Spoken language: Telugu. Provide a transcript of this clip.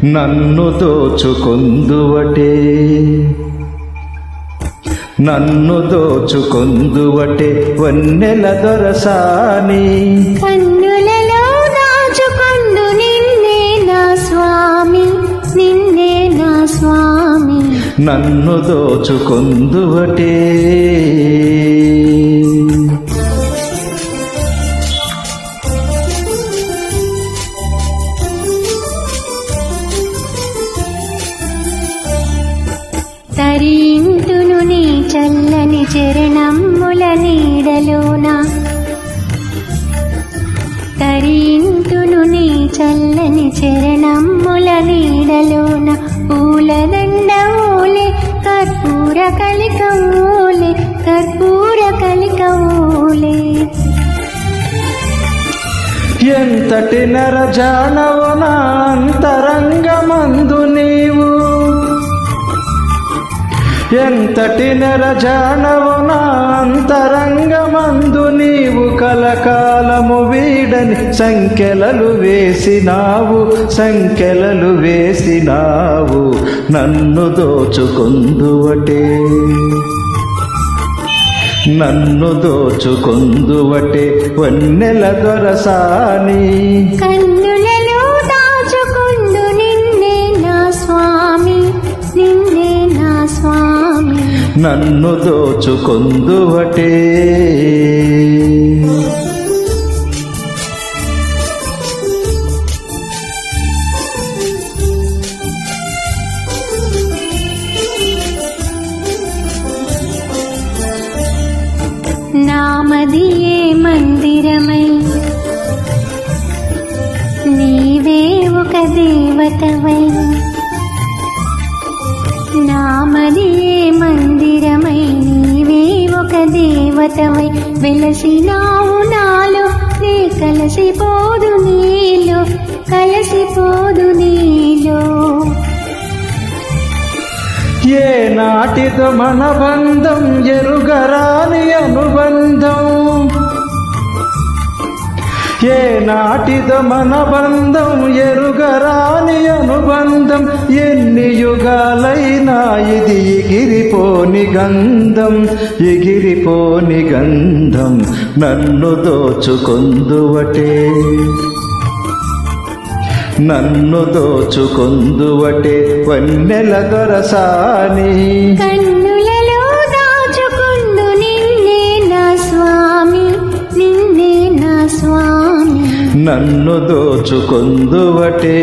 నన్ను దోచుకొందువటే నన్ను దోచుకొందువటే వన్నెల దొరసాని కన్నులలో దాచుకొందు నిన్నే నా స్వామి నిన్నే నా స్వామి నన్ను దోచుకొందువటే తరింతును నీ చల్లని చరణమ్ముల నీడలోన తరింతును నీ చల్లని చరణమ్ముల నీడలోన పూలదండ ఊలే కర్పూర కలిక ఊలే కర్పూర కలిక ఊలే ఎంతటి నరజానవు నా అంతరంగమందు నీవు ఎంతటి నరజానవు నా అంతరంగమందు నీవు కలకాలము వీడని సంఖ్యలలు వేసినావు సంఖ్యలలు వేసినావు నన్ను దోచుకొందువటే నన్ను దోచుకొందువటే వన్నెల దొరసాని కన్నులలో దాచుకొందు నిన్నే నా స్వామి నిన్నే నా స్వామి నన్ను దోచుకొందువటే నామదియే మందిరమై నీవే ఒక దేవతవై నామదియే మందిరమై నీవే ఒక దేవతవై వెలసినావు నాలో నే కలసిపోదు నీలో కలసిపోదు నీలో ఏ నాటిదో మన బంధం ఎరుగరాని అనుబంధం ఏ నాటిదో మన బంధం ఎరుగరాని అనుబంధం ఎన్ని యుగాలైనా ఇది ఎగిరిపోని గంధం ఎగిరిపోని గంధం నన్ను దోచుకొందువటే నన్ను దోచుకొందువటే వన్నెల దొరసాని కన్నులలో దాచుకొందు నిన్నే నా స్వామి నిన్నే నా స్వామి నన్ను దోచుకొందువటే